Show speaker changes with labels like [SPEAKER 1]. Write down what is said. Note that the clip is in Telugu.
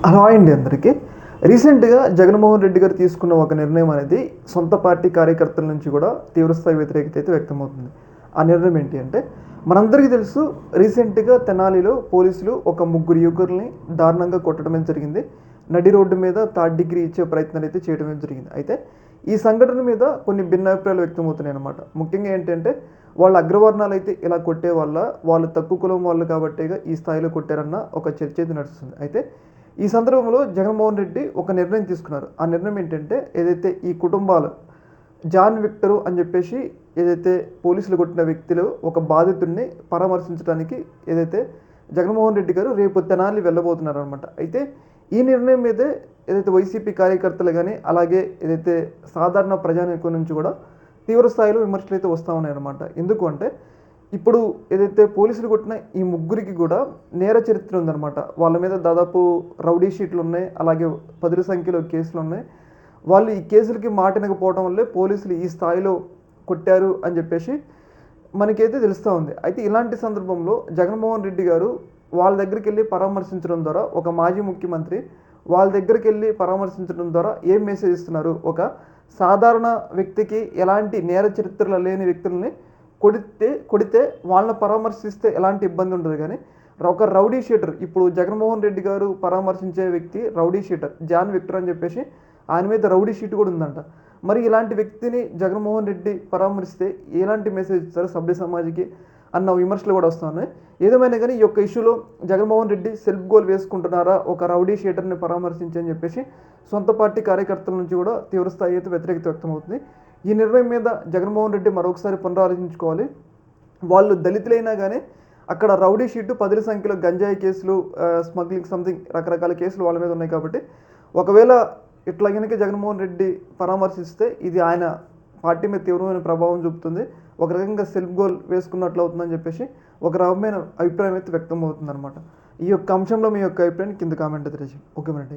[SPEAKER 1] హలో అండి అందరికీ. రీసెంట్‌గా జగన్మోహన్ రెడ్డి గారు తీసుకున్న ఒక నిర్ణయం అనేది సొంత పార్టీ కార్యకర్తల నుంచి కూడా తీవ్రస్థాయి వ్యతిరేకత అయితే వ్యక్తమవుతుంది. ఆ నిర్ణయం ఏంటి అంటే, మనందరికీ తెలుసు, రీసెంట్‌గా తెనాలిలో పోలీసులు ఒక ముగ్గురు యువకుల్ని దారుణంగా కొట్టడమే జరిగింది. నడి రోడ్డు మీద థర్డ్ డిగ్రీ ఇచ్చే ప్రయత్నాలు అయితే చేయడమే జరిగింది. అయితే ఈ సంఘటన మీద కొన్ని భిన్నాభిప్రాయాలు వ్యక్తమవుతున్నాయన్నమాట. ముఖ్యంగా ఏంటంటే, వాళ్ళ అగ్రవర్ణాలు అయితే ఇలా కొట్టే వల్ల వాళ్ళు తక్కువ కులం వాళ్ళు కాబట్టేగా ఈ స్థాయిలో కొట్టారన్న ఒక చర్చ అయితే నడుస్తుంది. అయితే ఈ సందర్భంలో జగన్మోహన్ రెడ్డి ఒక నిర్ణయం తీసుకున్నారు. ఆ నిర్ణయం ఏంటంటే, ఏదైతే ఈ కుటుంబాలు జాన్ విక్టరు అని చెప్పేసి ఏదైతే పోలీసులు కొట్టిన వ్యక్తులు ఒక బాధితుడిని పరామర్శించడానికి ఏదైతే జగన్మోహన్ రెడ్డి గారు రేపు తెనాలి వెళ్ళబోతున్నారు అనమాట. అయితే ఈ నిర్ణయం మీదే ఏదైతే వైసీపీ కార్యకర్తలు కానీ అలాగే ఏదైతే సాధారణ ప్రజానీకం నుంచి కూడా తీవ్ర స్థాయిలో విమర్శలు అయితే వస్తూ ఉన్నాయన్నమాట. ఎందుకు అంటే, ఇప్పుడు ఏదైతే పోలీసులు కొట్టిన ఈ ముగ్గురికి కూడా నేర చరిత్ర ఉందన్నమాట. వాళ్ళ మీద దాదాపు రౌడీ షీట్లు ఉన్నాయి, అలాగే 10 సంఖ్యలో కేసులు ఉన్నాయి. వాళ్ళు ఈ కేసులకి మాటినకపోవడం వల్లే పోలీసులు ఈ స్థాయిలో కొట్టారు అని చెప్పేసి మనకైతే తెలుస్తూ ఉంది. అయితే ఇలాంటి సందర్భంలో జగన్మోహన్ రెడ్డి గారు వాళ్ళ దగ్గరికి వెళ్ళి పరామర్శించడం ద్వారా, ఒక మాజీ ముఖ్యమంత్రి వాళ్ళ దగ్గరికి వెళ్ళి పరామర్శించడం ద్వారా ఏం మెసేజ్ ఇస్తున్నారు? ఒక సాధారణ వ్యక్తికి ఎలాంటి నేర చరిత్రలు లేని వ్యక్తుల్ని కొడితే వాళ్ళని పరామర్శిస్తే ఎలాంటి ఇబ్బంది ఉండదు. కానీ ఒక రౌడీ షీటర్, ఇప్పుడు జగన్మోహన్ రెడ్డి గారు పరామర్శించే వ్యక్తి రౌడీ షీటర్ జాన్ విక్టర్ అని చెప్పేసి ఆయన మీద రౌడీ షీట్ కూడా ఉందంట. మరి ఇలాంటి వ్యక్తిని జగన్మోహన్ రెడ్డి పరామర్శిస్తే ఎలాంటి మెసేజ్ ఇస్తారు సభ్య సమాజానికి అన్న విమర్శలు కూడా వస్తున్నాయి. ఏదేమైనా కానీ ఈ యొక్క ఇష్యూలో జగన్మోహన్ రెడ్డి సెల్ఫ్ గోల్ వేసుకుంటున్నారా ఒక రౌడీ షీటర్ని పరామర్శించని చెప్పేసి సొంత పార్టీ కార్యకర్తల నుంచి కూడా తీవ్రస్థాయి అయితే వ్యతిరేకత వ్యక్తమవుతుంది. ఈ నిర్ణయం మీద జగన్మోహన్ రెడ్డి మరొకసారి పునరాలోచించుకోవాలి. వాళ్ళు దళితులైనా కానీ అక్కడ రౌడీ షీటు 10 సంఖ్యలో గంజాయి కేసులు, స్మగ్లింగ్ సంథింగ్ రకరకాల కేసులు వాళ్ళ మీద ఉన్నాయి కాబట్టి, ఒకవేళ ఇట్లా కనుక జగన్మోహన్ రెడ్డి పరామర్శిస్తే ఇది ఆయన పార్టీ మీద తీవ్రమైన ప్రభావం చూపుతుంది. ఒక రకంగా సెల్ఫ్ గోల్ వేసుకున్నట్లు అవుతుందని చెప్పేసి ఒక రకమైన అభిప్రాయం అయితే వ్యక్తం అవుతుంది అనమాట. ఈ యొక్క అంశంలో మీ యొక్క అభిప్రాయాన్ని కింద కామెంట్ అయితే ఓకే మేడం.